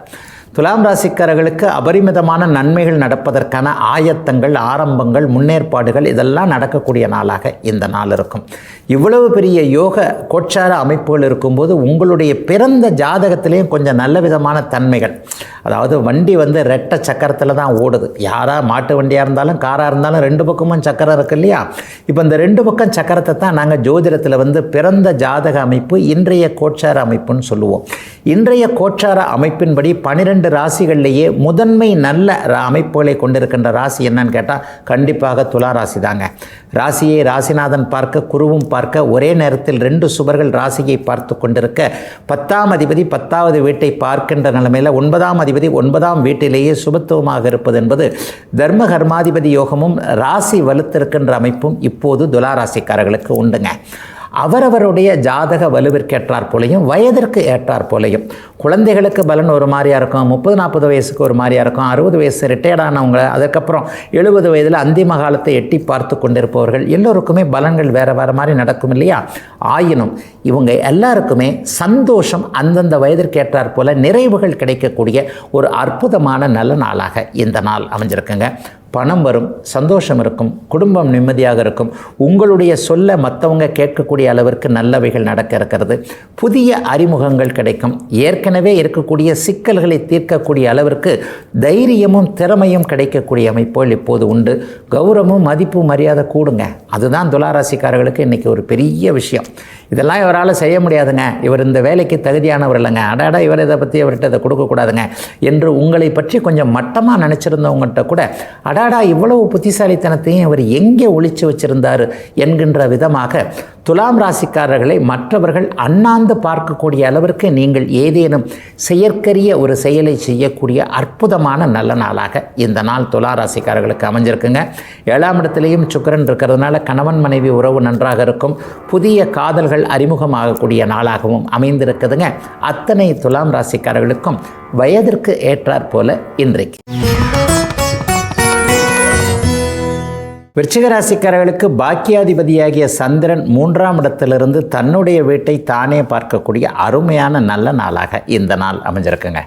துலாம் ராசிக்காரர்களுக்கு அபரிமிதமான நன்மைகள் நடப்பதற்கான ஆயத்தங்கள், ஆரம்பங்கள், முன்னேற்பாடுகள் இதெல்லாம் நடக்கக்கூடிய நாளாக இந்த நாள் இருக்கும். இவ்வளவு பெரிய யோக கோட்சார அமைப்புகள் இருக்கும்போது உங்களுடைய பிறந்த ஜாதகத்திலையும் கொஞ்சம் நல்ல விதமான தன்மைகள், அதாவது வண்டி ரெட்டை சக்கரத்தில் தான் ஓடுது. யாராக மாட்டு வண்டியாக இருந்தாலும் காராக இருந்தாலும் 2 பக்கமும் சக்கரம் இருக்குது இல்லையா. இப்போ இந்த 2 பக்கம் சக்கரத்தை தான் நாங்கள் ஜோதிடத்தில் பிறந்த ஜாதக அமைப்பு இன்றைய கோட்சார அமைப்புன்னு சொல்லுவோம். இன்றைய கோட்சார அமைப்பின்படி 12 ராசிகள்லேயே முதன்மை நல்ல அமைப்புகளை கொண்டிருக்கின்ற ராசி என்னன்னு கேட்டால் கண்டிப்பாக துலா ராசி தாங்க. ராசியை ராசிநாதன் பார்க்க, குருவும் பார்க்க, ஒரே நேரத்தில் 2 சுபர்கள் ராசியை பார்த்து கொண்டிருக்க, 10ஆம் அதிபதி 10வது வீட்டை பார்க்கின்ற நிலைமையில் 9ஆம் அதிபதி 9ஆம் வீட்டிலேயே சுபத்துவமாக இருப்பது என்பது தர்ம கர்மாதிபதி யோகமும் ராசி வலுத்திருக்கின்ற அமைப்பும் இப்போது துலா ராசிக்காரர்களுக்கு உண்டுங்க. அவரவருடைய ஜாதக வலுவிற்கேற்றார் போலையும் வயதிற்கு ஏற்றார் போலையும் குழந்தைகளுக்கு பலன் ஒரு மாதிரியாக இருக்கும், 30-40 வயசுக்கு ஒரு மாதிரியாக இருக்கும், 60 வயசு ரிட்டையர்டானவங்க, அதுக்கப்புறம் 70 வயதில் அந்திம காலத்தை எட்டி பார்த்து கொண்டிருப்பவர்கள் எல்லோருக்குமே பலன்கள் வேறு வேறு மாதிரி நடக்கும் இல்லையா. ஆயினும் இவங்க எல்லாருக்குமே சந்தோஷம் அந்தந்த வயதிற்கு ஏற்றார் போல நிறைவுகள் கிடைக்கக்கூடிய ஒரு அற்புதமான நல்ல நாளாக இந்த நாள் அமைஞ்சிருக்குங்க. பணம் வரும், சந்தோஷம் இருக்கும், குடும்பம் நிம்மதியாக இருக்கும், உங்களுடைய சொல்ல மற்றவங்க கேட்கக்கூடிய அளவிற்கு நல்லவைகள் நடக்க இருக்கிறது. புதிய அறிமுகங்கள் கிடைக்கும். ஏற்கனவே இருக்கக்கூடிய சிக்கல்களை தீர்க்கக்கூடிய அளவிற்கு தைரியமும் திறமையும் கிடைக்கக்கூடிய அமைப்புகள் இப்போது உண்டு. கௌரவமும் மதிப்பு மரியாதை கூடுங்க. அதுதான் துளாராசிக்காரர்களுக்கு இன்றைக்கி ஒரு பெரிய விஷயம். இதெல்லாம் இவரால் செய்ய முடியாதுங்க, இவர் இந்த வேலைக்கு தகுதியானவர் இல்லைங்க, அடாடா இவர் இதை பற்றி அவர்கிட்ட இதை கொடுக்கக்கூடாதுங்க என்று உங்களை பற்றி கொஞ்சம் மட்டமாக நினச்சிருந்தவங்கள்ட்ட கூட அட அடாடா இவ்வளவு புத்திசாலித்தனத்தையும் அவர் எங்கே ஒளிச்சு வச்சிருந்தார் என்கின்ற விதமாக துலாம் ராசிக்காரர்களை மற்றவர்கள் அண்ணாந்து பார்க்கக்கூடிய அளவிற்கு நீங்கள் ஏதேனும் செயற்கரிய ஒரு செயலை செய்யக்கூடிய அற்புதமான நல்ல நாளாக இந்த நாள் துலா ராசிக்காரர்களுக்கு அமைஞ்சிருக்குங்க. 7ஆம் இடத்திலையும் சுக்கிரன் இருக்கிறதுனால கணவன் மனைவி உறவு நன்றாக இருக்கும். புதிய காதல்கள் அறிமுகமாகக்கூடிய நாளாகவும் அமைந்திருக்குதுங்க. அத்தனை துலாம் ராசிக்காரர்களுக்கும் வயதிற்கு ஏற்றாற் போல இன்றைக்கு. விருச்சிக ராசிக்காரர்களுக்கு பாக்கியாதிபதியாகிய சந்திரன் 3ஆம் இடத்திலிருந்து தன்னுடைய வீட்டை தானே பார்க்கக்கூடிய அருமையான நல்ல நாளாக இந்த நாள் அமைஞ்சிருக்குங்க.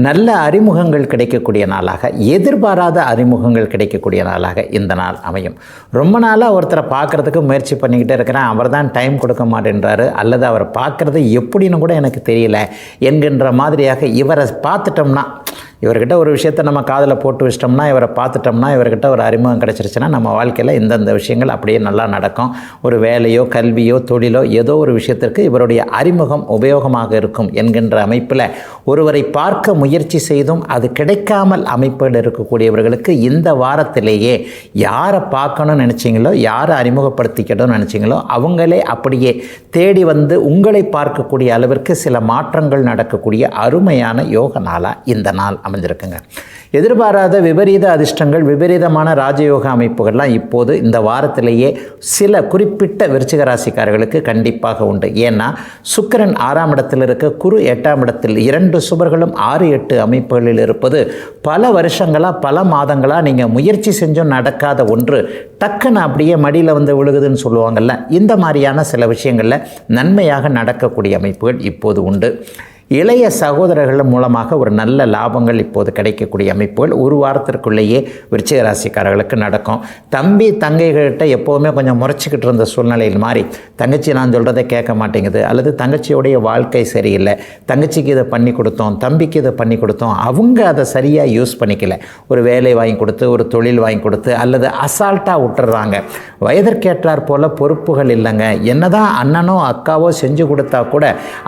நல்ல அறிமுகங்கள் கிடைக்கக்கூடிய நாளாக, எதிர்பாராத அறிமுகங்கள் கிடைக்கக்கூடிய நாளாக இந்த நாள் அமையும். ரொம்ப நாளாக ஒருத்தரை பார்க்குறதுக்கு முயற்சி பண்ணிக்கிட்டே இருக்கிறேன், அவர் தான் டைம் கொடுக்க மாட்டேன்றாரு, அல்லது அவரை பார்க்குறது எப்படின்னு கூட எனக்கு தெரியல என்கின்ற மாதிரியாக இவரை பார்த்துட்டோம்னா, இவர்கிட்ட ஒரு விஷயத்தை நம்ம காதில் போட்டு வச்சிட்டோம்னா, இவரை பார்த்துட்டோம்னா, இவர்கிட்ட ஒரு அறிமுகம் கிடச்சிருச்சுன்னா நம்ம வாழ்க்கையில் இந்தந்த விஷயங்கள் அப்படியே நல்லா நடக்கும். ஒரு வேலையோ கல்வியோ தொழிலோ ஏதோ ஒரு விஷயத்திற்கு இவருடைய அறிமுகம் உபயோகமாக இருக்கும் என்கின்ற அமைப்பில் ஒருவரை பார்க்க முயற்சி செய்தும் அது கிடைக்காமல் அமைப்பில் இருக்கக்கூடியவர்களுக்கு இந்த வாரத்திலேயே யாரை பார்க்கணும்னு நினச்சிங்களோ, யாரை அறிமுகப்படுத்திக்கணும்னு நினச்சிங்களோ அவங்களே அப்படியே தேடி வந்து உங்களை பார்க்கக்கூடிய அளவிற்கு சில மாற்றங்கள் நடக்கக்கூடிய அருமையான யோக நாளாக இந்த நாள் அமைஞ்சிருக்குங்க. எதிர்பாராத விபரீத அதிர்ஷ்டங்கள், விபரீதமான ராஜயோக அமைப்புகள்லாம் இப்போது இந்த வாரத்திலேயே சில குறிப்பிட்ட விருச்சிக ராசிக்காரர்களுக்கு கண்டிப்பாக உண்டு. ஏன்னா சுக்கிரன் 6ஆம் இடத்தில் இருக்க, குரு 8ஆம் இடத்தில், 2 சுபர்களும் 6, 8 அமைப்புகளில் இருப்பது பல வருஷங்களாக பல மாதங்களாக நீங்கள் முயற்சி செஞ்சும் நடக்காத ஒன்று டக்குன்னு அப்படியே மடியில் வந்து விழுகுதுன்னு சொல்லுவாங்கள்ல, இந்த மாதிரியான சில விஷயங்களில் நன்மையாக நடக்கக்கூடிய அமைப்புகள் இப்போது உண்டு. இளைய சகோதரர்கள் மூலமாக ஒரு நல்ல லாபங்கள் இப்போது கிடைக்கக்கூடிய அமைப்புகள் ஒரு வாரத்திற்குள்ளேயே விருச்சிக ராசிக்காரர்களுக்கு நடக்கும். தம்பி தங்கைகள்கிட்ட எப்போவுமே கொஞ்சம் முறைச்சிக்கிட்டு இருந்த சூழ்நிலையில் மாறி, தங்கச்சி நான் சொல்கிறத கேட்க மாட்டேங்குது, அல்லது தங்கச்சியோடைய வாழ்க்கை சரியில்லை, தங்கச்சிக்கு இதை பண்ணி கொடுத்தோம், தம்பிக்கு இதை பண்ணி கொடுத்தோம், அவங்க அதை சரியாக யூஸ் பண்ணிக்கல, ஒரு வேலை வாங்கி கொடுத்து, ஒரு தொழில் வாங்கி கொடுத்து, அல்லது அசால்ட்டாக விட்டுறாங்க. வயதிற்கேற்றார் போல் பொறுப்புகள் இல்லைங்க. என்னதான் அண்ணனோ அக்காவோ செஞ்சு கொடுத்தா கூட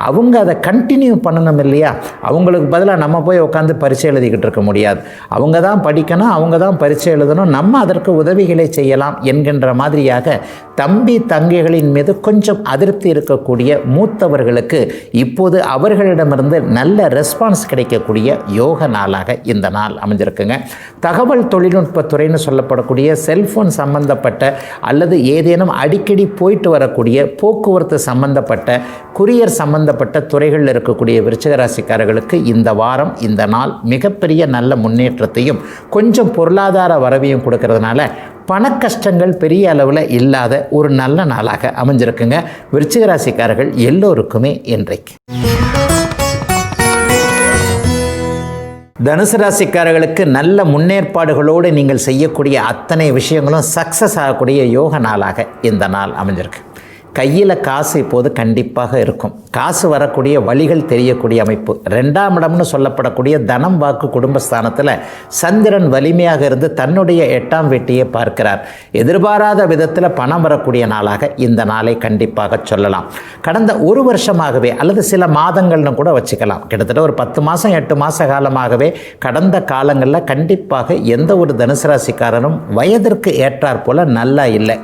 அவங்க அதை கண்டினியூ பண்ணணும் இல்லையா? அவங்களுக்கு பதிலாக நம்ம போய் உட்காந்து பரீட்சை எழுதிக்கிட்டு இருக்க முடியாது. அவங்க தான் படிக்கணும், அவங்க தான் பரீட்சை எழுதணும், நம்ம அதற்கு உதவிகளை செய்யலாம் என்கின்ற மாதிரியாக தம்பி தங்கைகளின் மீது கொஞ்சம் அதிருப்தி இருக்கக்கூடிய மூத்தவர்களுக்கு இப்போது அவர்களிடமிருந்து நல்ல ரெஸ்பான்ஸ் கிடைக்கக்கூடிய யோக நாளாக இந்த நாள் அமைஞ்சிருக்குங்க. தகவல் தொழில்நுட்பத்துறைன்னு சொல்லப்படக்கூடிய செல்ஃபோன் சம்பந்தப்பட்ட அல்லது ஏதேனும் அடிக்கடி போயிட்டு வரக்கூடிய போக்குவரத்து சம்பந்தப்பட்ட குரியர் சம்பந்தப்பட்ட துறைகளில் இருக்கக்கூடிய விருச்சிக ராசிக்காரர்களுக்கு இந்த வாரம் இந்த நாள் மிகப்பெரிய நல்ல முன்னேற்றத்தையும் கொஞ்சம் பொருளாதார வரவையும் கொடுக்கறதுனால பண கஷ்டங்கள் பெரிய அளவில் இல்லாத ஒரு நல்ல நாளாக அமைஞ்சிருக்குங்க விருச்சிக ராசிக்காரர்கள் எல்லோருக்குமே இன்றைக்கு. தனுசு ராசிக்காரர்களுக்கு நல்ல முன்னேற்பாடுகளோடு நீங்கள் செய்யக்கூடிய அத்தனை விஷயங்களும் சக்ஸஸ் ஆகக்கூடிய யோக நாளாக இந்த நாள் அமைஞ்சிருக்கு. கையில் காசு இப்போது கண்டிப்பாக இருக்கும். காசு வரக்கூடிய வழிகள் தெரியக்கூடிய அமைப்பு. 2ஆம் இடம்னு சொல்லப்படக்கூடிய தனம் வாக்கு குடும்பஸ்தானத்தில் சந்திரன் வலிமையாக இருந்து தன்னுடைய 8ஆம் வீட்டையே பார்க்கிறார். எதிர்பாராத விதத்தில் பணம் வரக்கூடிய நாளாக இந்த நாளை கண்டிப்பாக சொல்லலாம். கடந்த ஒரு வருஷமாகவே அல்லது சில மாதங்கள்னு கூட வச்சுக்கலாம், கிட்டத்தட்ட ஒரு 10 மாதம் 8 மாத காலமாகவே கடந்த காலங்களில் கண்டிப்பாக எந்த ஒரு தனுசு ராசிக்காரனும் வயதிற்கு ஏற்றாற் போல் நல்லா இல்லை.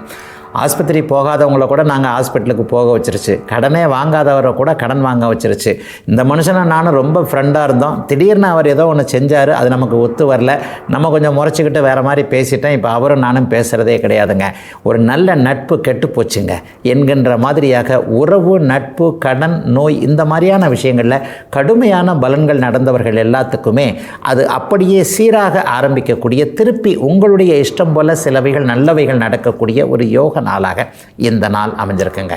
ஆஸ்பத்திரி போகாதவங்களை கூட நாங்கள் ஹாஸ்பிட்டலுக்கு போக வச்சிருச்சு, கடனே வாங்காதவரை கூட கடன் வாங்க வச்சிருச்சு. இந்த மனுஷனை நானும் ரொம்ப ஃப்ரெண்டாக இருந்தோம், திடீர்னு அவர் ஏதோ ஒன்று செஞ்சார், அது நமக்கு ஒத்து வரல, நம்ம கொஞ்சம் முறைச்சிக்கிட்டு வேறு மாதிரி பேசிட்டேன், இப்போ அவரும் நானும் பேசுகிறதே கிடையாதுங்க, ஒரு நல்ல நட்பு கெட்டு போச்சுங்க என்கின்ற மாதிரியாக உறவு, நட்பு, கடன், நோய் இந்த மாதிரியான விஷயங்களில் கடுமையான பலன்கள் நடந்தவர்கள் எல்லாத்துக்குமே அது அப்படியே சீராக ஆரம்பிக்கக்கூடிய, திருப்பி உங்களுடைய இஷ்டம் போல் சிலவைகள் நல்லவைகள் நடக்கக்கூடிய ஒரு யோக நாளாக இந்த நாள் அமைஞ்சிருக்குங்க.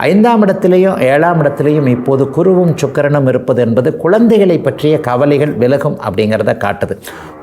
5ஆம் இடத்திலையும் 7ஆம் இடத்திலையும் இப்போது குருவும் சுக்கிரனும் இருப்பது என்பது குழந்தைகளை பற்றிய கவலைகள் விலகும் அப்படிங்கிறத காட்டுது.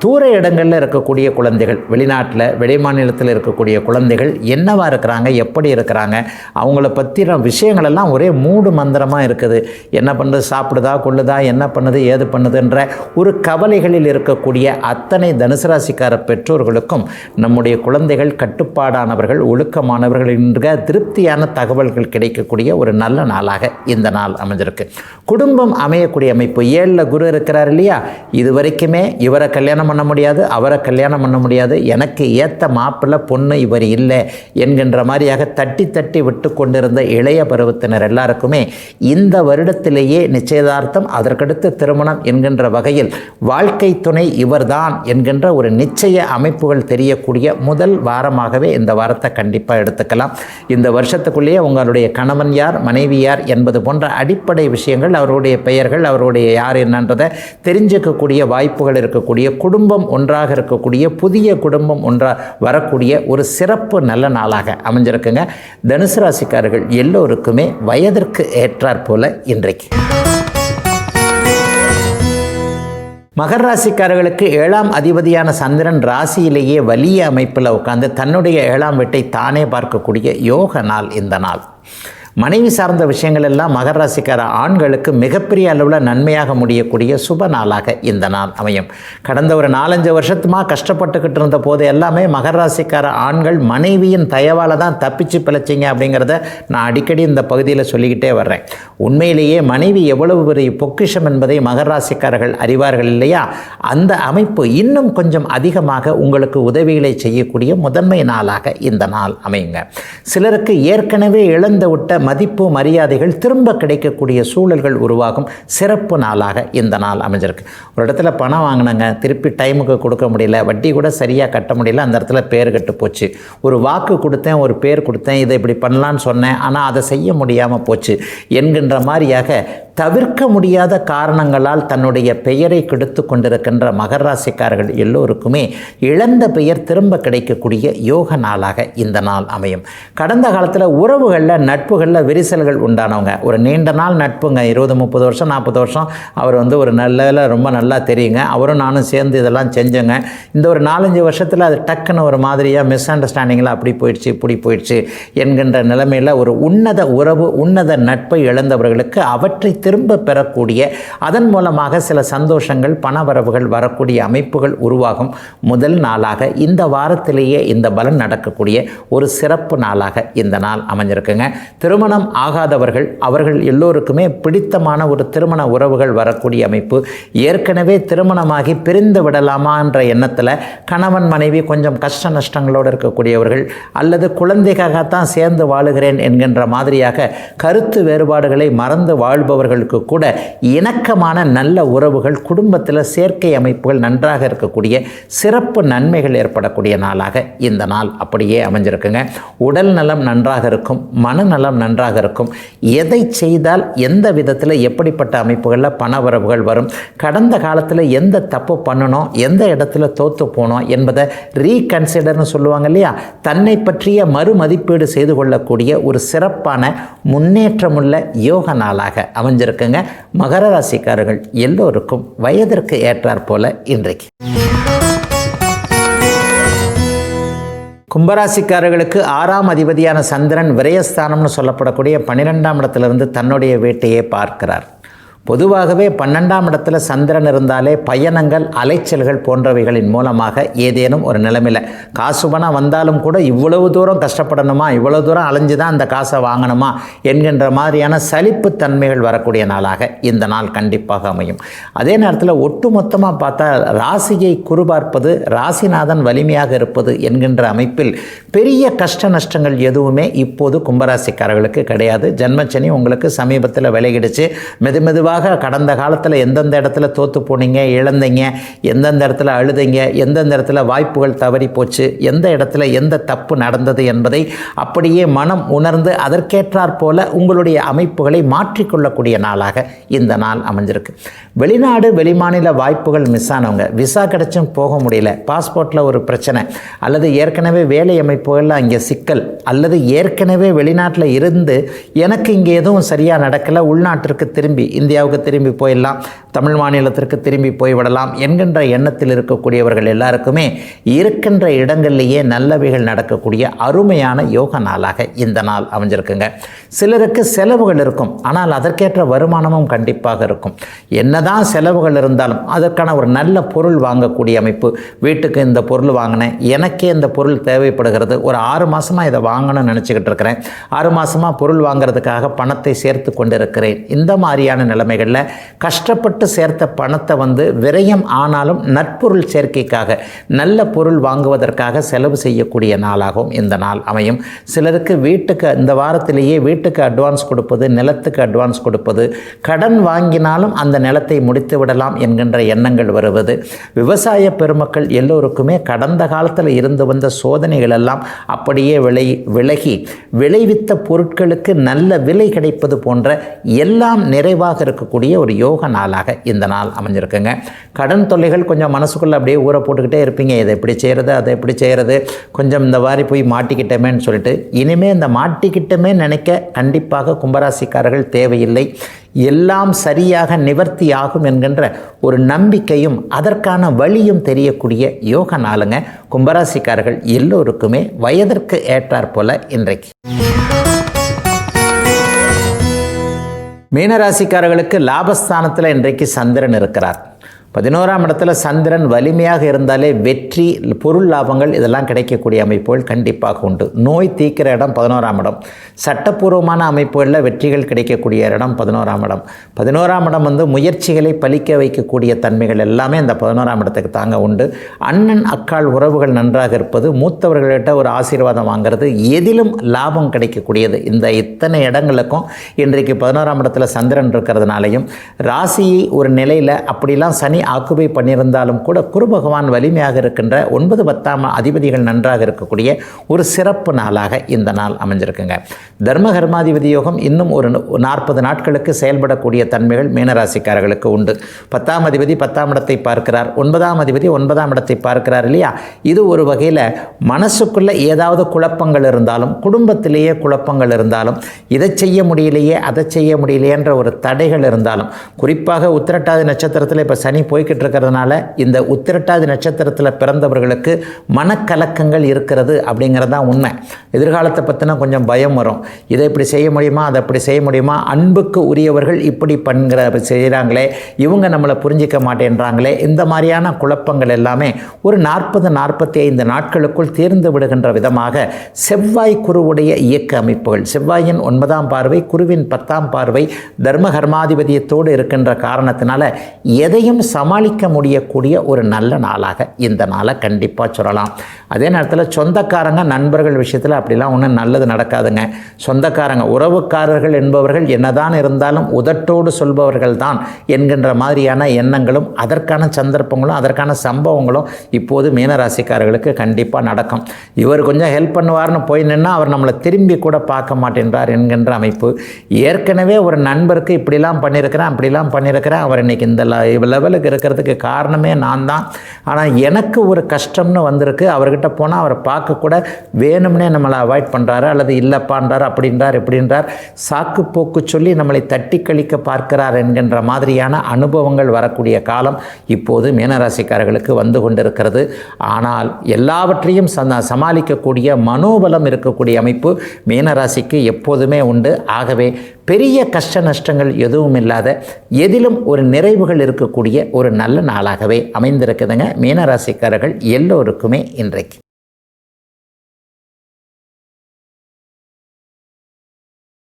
தூர இடங்களில் இருக்கக்கூடிய குழந்தைகள், வெளிநாட்டில் வெளிமாநிலத்தில் இருக்கக்கூடிய குழந்தைகள் என்னவா இருக்கிறாங்க, எப்படி இருக்கிறாங்க, அவங்கள பற்றின விஷயங்கள் எல்லாம் ஒரே மூடு மந்திரமாக இருக்குது. என்ன பண்ணுது, சாப்பிடுதா, கொள்ளுதா, என்ன பண்ணுது, ஏது பண்ணுதுன்ற ஒரு கவலைகளில் இருக்கக்கூடிய அத்தனை தனுசு ராசிக்கார பெற்றோர்களுக்கும் நம்முடைய குழந்தைகள் கட்டுப்பாடானவர்கள், ஒழுக்கமானவர்கள் என்கிற திருப்தியான தகவல்கள் கிடைக்க கிடைக்கக்கூடிய ஒரு நல்ல நாளாக இந்த நாள் அமைஞ்சிருக்கு. குடும்பம் அமையக்கூடிய அமைப்பு. 7ல் குரு இருக்கிறார் இல்லையா, இது வரைக்குமே இவரை கல்யாணம் பண்ண முடியாது, அவரை கல்யாணம் பண்ண முடியாது, எனக்கு ஏற்ற மாப்பிள்ளை பொண்ணு இவர் இல்லை என்கின்ற மாதிரியாக தட்டி தட்டி விட்டு கொண்டிருந்த இளைய பருவத்தினர் எல்லாருக்குமே இந்த வருடத்திலேயே நிச்சயதார்த்தம், அதற்கடுத்து திருமணம் என்கின்ற வகையில் வாழ்க்கை துணை இவர்தான் என்கின்ற ஒரு நிச்சய அமைப்புகள் தெரியக்கூடிய முதல் வாரமாகவே இந்த வாரத்தை கண்டிப்பாக எடுத்துக்கலாம். இந்த வருஷத்துக்குள்ளேயே உங்களுடைய கணவன் யார், மனைவி யார் என்பது போன்ற அடிப்படை விஷயங்கள், அவருடைய பெயர்கள், அவருடைய யார் என்னன்றதை தெரிஞ்சுக்கக்கூடிய வாய்ப்புகள் இருக்கக்கூடிய, குடும்பம் ஒன்றாக இருக்கக்கூடிய, புதிய குடும்பம் ஒன்றாக வரக்கூடிய ஒரு சிறப்பு நல்ல நாளாக அமைஞ்சிருக்குங்க. தனுசு ராசிக்காரர்கள் எல்லோருக்குமே வயதிற்கு ஏற்றாற் போல இன்றைக்கு. மகர ராசிக்காரர்களுக்கு 7ஆம் அதிபதியான சந்திரன் ராசியிலேயே வலிய அமைப்பில் உட்கார்ந்து தன்னுடைய 7ஆம் வீட்டை தானே பார்க்கக்கூடிய யோக நாள் இந்த நாள். மனைவி சார்ந்த விஷயங்கள் எல்லாம் மகர ராசிக்கார ஆண்களுக்கு மிகப்பெரிய அளவில் நன்மையாக முடியக்கூடிய சுப நாளாக இந்த நாள் அமையும். கடந்த ஒரு 4-5 வருஷத்துமாக கஷ்டப்பட்டுக்கிட்டு இருந்த போது எல்லாமே மகர ராசிக்கார ஆண்கள் மனைவியின் தயவால் தான் தப்பிச்சு பிழைச்சிங்க அப்படிங்கிறத நான் அடிக்கடி இந்த பகுதியில் சொல்லிக்கிட்டே வர்றேன். உண்மையிலேயே மனைவி எவ்வளவு பெரிய பொக்கிஷம் என்பதை மகர ராசிக்காரர்கள் அறிவார்கள் இல்லையா? அந்த அமைப்பு இன்னும் கொஞ்சம் அதிகமாக உங்களுக்கு உதவிகளை செய்யக்கூடிய முதன்மை நாளாக இந்த நாள் அமையுங்க. சிலருக்கு ஏற்கனவே இழந்து விட்ட மதிப்பு மரியாதைகள் திரும்ப கிடைக்கக்கூடிய சூழல்கள் உருவாகும் சிறப்பு நாளாக இந்த நாள் அமைஞ்சிருக்கு. ஒரு இடத்துல பணம் வாங்கினாங்க, திருப்பி டைமுக்கு கொடுக்க முடியல, வட்டி கூட சரியாக கட்ட முடியல, அந்த இடத்துல பேர் கெட்டு போச்சு. ஒரு வாக்கு கொடுத்தேன், ஒரு பேர் கொடுத்தேன், இதை இப்படி பண்ணலான்னு சொன்னேன், ஆனால் அதை செய்ய முடியாமல் போச்சு என்கின்ற மாதிரியாக தவிர்க்க முடியாத காரணங்களால் தன்னுடைய பெயரை கெடுத்து கொண்டிருக்கின்ற மகர ராசிக்காரர்கள் எல்லோருக்குமே இழந்த பெயர் திரும்ப கிடைக்கக்கூடிய யோக நாளாக இந்த நாள் அமையும். கடந்த காலத்தில் உறவுகளில் நட்புகளில் விரிசல்கள் உண்டானவங்க, ஒரு நீண்ட நாள் நட்புங்க, 20-30 வருஷம் 40 வருஷம் அவர் ஒரு நல்ல ரொம்ப நல்லா தெரியுங்க, அவரும் நானும் சேர்ந்து இதெல்லாம் செஞ்சோங்க, இந்த ஒரு 4-5 வருஷத்தில் அது டக்குன்னு ஒரு மாதிரியாக மிஸ் அண்டர்ஸ்டாண்டிங்கில் அப்படி போயிடுச்சு இப்படி போயிடுச்சு என்கின்ற நிலைமையில் ஒரு உன்னத உறவு உன்னத நட்பை இழந்தவர்களுக்கு அவற்றை திரும்ப பெறக்கூடிய, அதன் மூலமாக சில சந்தோஷங்கள் பணவரவுகள் வரக்கூடிய அமைப்புகள் உருவாகும் முதல் நாளாக இந்த வாரத்திலேயே இந்த பலன் நடக்கக்கூடிய ஒரு சிறப்பு நாளாக இந்த நாள் அமைஞ்சிருக்குங்க. திருமணம் ஆகாதவர்கள் அவர்கள் எல்லோருக்குமே பிடித்தமான ஒரு திருமண உறவுகள் வரக்கூடிய அமைப்பு. ஏற்கனவே திருமணமாகி பிரிந்து விடலாமா என்ற எண்ணத்தில் கணவன் மனைவி கொஞ்சம் கஷ்ட நஷ்டங்களோடு இருக்கக்கூடியவர்கள், அல்லது குழந்தைக்காகத்தான் சேர்ந்து வாழுகிறேன் என்கின்ற மாதிரியாக கருத்து வேறுபாடுகளை மறந்து வாழ்பவர்களுக்கு கூட இணக்கமான நல்ல உறவுகள், குடும்பத்தில் சேர்க்கை அமைப்புகள் நன்றாக இருக்கக்கூடிய சிறப்பு நன்மைகள் ஏற்படக்கூடிய நாளாக இந்த நாள் அப்படியே அமைஞ்சிருக்குங்க. உடல் நலம் நன்றாக இருக்கும், மனநலம் நன்றாக இருக்கும். எதை செய்தால் எந்த விதத்தில் எப்படிப்பட்ட அமைப்புகளில் பணவரவுகள் வரும், கடந்த காலத்தில் எந்த தப்பு பண்ணணும், எந்த இடத்துல தோற்று போனோம் என்பதை ரீகன்சிடர்னு சொல்லுவாங்க இல்லையா, தன்னை பற்றிய மறுமதிப்பீடு செய்து கொள்ளக்கூடிய ஒரு சிறப்பான முன்னேற்றமுள்ள யோக நாளாக அமைஞ்சிருக்குங்க. மகர ராசிக்காரர்கள் எல்லோருக்கும் வயதிற்கு ஏற்றாற் போல இன்றைக்கு. கும்பராசிக்காரர்களுக்கு 6ஆம் அதிபதியான சந்திரன் விரயஸ்தானம்னு சொல்லப்படக்கூடிய 12ஆம் இடத்திலிருந்து தன்னுடைய வீட்டையே பார்க்கிறார். பொதுவாகவே 12ஆம் இடத்துல சந்திரன் இருந்தாலே பயணங்கள் அலைச்சல்கள் போன்றவைகளின் மூலமாக ஏதேனும் ஒரு நிலைமையில் காசு பணம் வந்தாலும் கூட இவ்வளவு தூரம் கஷ்டப்படணுமா, இவ்வளவு தூரம் அலைஞ்சு தான் அந்த காசை வாங்கணுமா என்கின்ற மாதிரியான சலிப்புத்தன்மைகள் வரக்கூடிய நாளாக இந்த நாள் கண்டிப்பாக அமையும். அதே நேரத்தில் ஒட்டுமொத்தமாக பார்த்தா ராசியை குறிபார்ப்பது, ராசிநாதன் வலிமையாக இருப்பது என்கின்ற அமைப்பில் பெரிய கஷ்ட நஷ்டங்கள் எதுவுமே இப்போது கும்பராசிக்காரர்களுக்கு கிடையாது. ஜன்மச்சனி உங்களுக்கு சமீபத்தில் விலகிடுச்சு. மெதுவாக கடந்த காலத்தில் எந்தெந்த இடத்துல தோற்று போனீங்க, இழந்தீங்க, எந்தெந்த இடத்துல அழுதீங்க, எந்தெந்த இடத்துல வாய்ப்புகள் தவறி போச்சு, எந்த இடத்துல எந்த தப்பு நடந்தது என்பதை அப்படியே மனம் உணர்ந்து அதற்கேற்றாற் போல உங்களுடைய அமைப்புகளை மாற்றிக்கொள்ளக்கூடிய நாளாக இந்த நாள் அமைஞ்சிருக்கு. வெளிநாடு வெளிமாநில வாய்ப்புகள் மிஸ் ஆனவங்க, விசா கிடைச்சும் போக முடியல, பாஸ்போர்ட்டில் ஒரு பிரச்சனை, அல்லது ஏற்கனவே வேலை அமைப்புகளில் அங்கே சிக்கல், அல்லது ஏற்கனவே வெளிநாட்டில் இருந்து எனக்கு இங்கே எதுவும் சரியாக நடக்கலை, உள்நாட்டிற்கு திரும்பி இந்தியா இந்தியாவுக்கு திரும்பி போயிடலாம், தமிழ் மாநிலத்திற்கு திரும்பி போய்விடலாம் என்கின்ற எண்ணத்தில் இருக்கக்கூடியவர்கள் எல்லாருக்குமே இருக்கின்ற இடங்கள்லேயே நல்லவைகள் நடக்கக்கூடிய அருமையான யோக நாளாக இந்த நாள் அமைஞ்சிருக்குங்க. சிலருக்கு செலவுகள் இருக்கும், ஆனால் அதற்கேற்ற வருமானமும் கண்டிப்பாக இருக்கும். என்னதான் செலவுகள் இருந்தாலும் அதற்கான ஒரு நல்ல பொருள் வாங்கக்கூடிய அமைப்பு. வீட்டுக்கு இந்த பொருள் வாங்கினேன், எனக்கே இந்த பொருள் தேவைப்படுகிறது, ஒரு 6 மாதமாக இதை வாங்கணும்னு நினச்சிக்கிட்டு இருக்கிறேன், 6 மாதமாக பொருள் வாங்கிறதுக்காக பணத்தை சேர்த்து கொண்டிருக்கிறேன். இந்த மாதிரியான நிலைமைகளில் கஷ்டப்பட்டு சேர்த்த பணத்தை விரயம் ஆனாலும் நற்பொருள் சேர்க்கைக்காக நல்ல பொருள் வாங்குவதற்காக செலவு செய்யக்கூடிய நாளாகவும் இந்த நாள் அமையும். சிலருக்கு வீட்டுக்கு இந்த வாரத்திலேயே வீட்டுக்கு அட்வான்ஸ் கொடுப்பது, நிலத்துக்கு அட்வான்ஸ் கொடுப்பது, கடன் வாங்கினாலும் அந்த நிலத்தை முடித்து விடலாம் என்கின்ற எண்ணங்கள் வருவது, விவசாய பெருமக்கள் எல்லோருக்குமே கடந்த காலத்தில் இருந்து வந்த சோதனைகள் எல்லாம் அப்படியே விலகி விளைவித்த பொருட்களுக்கு நல்ல விலை கிடைப்பது போன்ற எல்லாம் நிறைவாக இருக்கக்கூடிய ஒரு யோக நாளாக இந்த நாள் அமைஞ்சிருக்குங்க. கடன் தொல்லைகள் கொஞ்சம் மனசுக்குள்ளே அப்படியே ஊற போட்டுக்கிட்டே இருப்பீங்க. இதை எப்படி செய்கிறது, அதை எப்படி செய்கிறது, கொஞ்சம் இந்த மாதிரி போய் மாட்டிக்கிட்டமேன்னு சொல்லிட்டு இனிமேல் இந்த மாட்டிக்கிட்டமே நினைக்க கண்டிப்பாக கும்பராசிக்காரர்கள் தேவையில்லை. எல்லாம் சரியாக நிவர்த்தி ஆகும் என்கின்ற ஒரு நம்பிக்கையும் அதற்கான வழியும் தெரியக்கூடிய யோக நாளுங்க. கும்பராசிக்காரர்கள் எல்லோருக்குமே வயதிற்கு ஏற்றாற் போல இன்றைக்கு. மீனராசிக்காரர்களுக்கு லாபஸ்தானத்தில் இன்றைக்கு சந்திரன் இருக்கிறார். 11ஆம் இடத்துல சந்திரன் வலிமையாக இருந்தாலே வெற்றி, பொருள் லாபங்கள் இதெல்லாம் கிடைக்கக்கூடிய அமைப்புகள் கண்டிப்பாக உண்டு. நோய் தீக்கிற இடம் 11ஆம் இடம். சட்டப்பூர்வமான அமைப்புகளில் வெற்றிகள் கிடைக்கக்கூடிய இடம் 11ஆம் இடம். 11ஆம் இடம் முயற்சிகளை பலிக்க வைக்கக்கூடிய தன்மைகள் எல்லாமே இந்த 11ஆம் இடத்துக்கு தாங்க உண்டு. அண்ணன் அக்காள் உறவுகள் நன்றாக இருப்பது, மூத்தவர்கள்கிட்ட ஒரு ஆசீர்வாதம் வாங்கிறது, எதிலும் லாபம் கிடைக்கக்கூடியது. இந்த இத்தனை இடங்களுக்கும் இன்றைக்கு 11ஆம் இடத்துல சந்திரன் இருக்கிறதுனாலையும் ராசியை ஒரு நிலையில் அப்படிலாம் சனி ஆக்குபை பண்ணியிருந்தாலும் கூட குரு பகவான் வலிமையாக இருக்கின்ற 9, 10ஆம் அதிபதிகள் நன்றாக இருக்கக்கூடிய ஒரு சிறப்பு நாளாக இந்த நாள் அமைஞ்சிருக்குங்க. தர்ம கர்மாதிபதி யோகம் இன்னும் ஒரு 40 நாட்களுக்கு செயல்படக்கூடிய தன்மைகள் மீனராசிக்காரர்களுக்கு உண்டு. 10ஆம் அதிபதி 10ஆம் இடத்தை பார்க்கிறார், 9ஆம் அதிபதி 9ஆம் இடத்தை பார்க்கிறார் இல்லையா. இது ஒரு வகையில் மனசுக்குள்ளே ஏதாவது குழப்பங்கள் இருந்தாலும், குடும்பத்திலேயே குழப்பங்கள் இருந்தாலும், இதை செய்ய முடியலையே அதை செய்ய முடியலையேன்ற ஒரு தடைகள் இருந்தாலும், குறிப்பாக உத்திரட்டாதி நட்சத்திரத்தில் இப்போ சனி போய்கிட்டு இருக்கிறதுனால இந்த உத்திரட்டாதி நட்சத்திரத்தில் பிறந்தவர்களுக்கு மனக்கலக்கங்கள் இருக்கிறது அப்படிங்கிறதான் உண்மை. எதிர்காலத்தை பற்றினா கொஞ்சம் பயம் வரும். இதை இப்படி செய்ய முடியுமா, அதை அப்படி செய்ய முடியுமா, அன்புக்கு உரியவர்கள் இப்படி செய்கிறாங்களே, இவங்க நம்மளை புரிஞ்சிக்க மாட்டேன்றாங்களே, இந்த மாதிரியான குழப்பங்கள் எல்லாமே ஒரு 40-45 நாட்களுக்குள் தீர்ந்து விடுகின்ற விதமாக செவ்வாய் குருவுடைய இயக்க அமைப்புகள், செவ்வாயின் 9ஆம் பார்வை, குருவின் 10ஆம் பார்வை தர்ம கர்மாதிபதியத்தோடு இருக்கின்ற காரணத்தினால எதையும் சமாளிக்க முடியக்கூடிய ஒரு நல்ல நாளாக இந்த நாளை கண்டிப்பாக சொல்லலாம். அதே நேரத்தில் சொந்தக்காரங்க நண்பர்கள் விஷயத்தில் அப்படிலாம் ஒன்றும் நல்லது நடக்காதுங்க. சொந்தக்காரங்க உறவுக்காரர்கள் என்பவர்கள் என்னதான் இருந்தாலும் உதட்டோடு சொல்பவர்கள் தான் என்கின்ற மாதிரியான எண்ணங்களும் அதற்கான சந்தர்ப்பங்களும் அதற்கான சம்பவங்களும் இப்போது மீனராசிக்காரர்களுக்கு கண்டிப்பாக நடக்கும். இவர் கொஞ்சம் ஹெல்ப் பண்ணுவார்னு போய் நின்னா அவர் நம்மளை திரும்பி கூட பார்க்க மாட்டேன்றார் என்கின்ற அமைப்பு. ஏற்கனவே ஒரு நண்பருக்கு இப்படிலாம் பண்ணியிருக்கிறேன், அவர் இன்னைக்கு இந்த லெவலுக்கு இருக்கிறதுக்கு காரணமே நான் தான், ஆனால் எனக்கு ஒரு கஷ்டம்னு வந்திருக்கு, அவர்கிட்ட போனால் அவரை பார்க்கக்கூட வேணும்னே நம்மளை அவாய்ட் பண்ணுறாரு, அல்லது இல்லைப்பான்றார், அப்படின்றார் இப்படின்றார், சாக்கு போக்கு சொல்லி நம்மளை தட்டி கழிக்க பார்க்கிறார் என்கின்ற மாதிரியான அனுபவங்கள் வரக்கூடிய காலம் இப்போது மீனராசிக்காரர்களுக்கு வந்து கொண்டிருக்கிறது. ஆனால் எல்லாவற்றையும் சமாளிக்கக்கூடிய மனோபலம் இருக்கக்கூடிய அமைப்பு மீனராசிக்கு எப்போதுமே உண்டு. ஆகவே பெரிய கஷ்ட நஷ்டங்கள் எதுவும் இல்லாத எதிலும் ஒரு நிறைவுகள் இருக்கக்கூடிய ஒரு நல்ல நாளாகவே அமைந்திருக்குதுங்க மீனராசிக்காரர்கள் எல்லோருக்குமே இன்றைக்கு.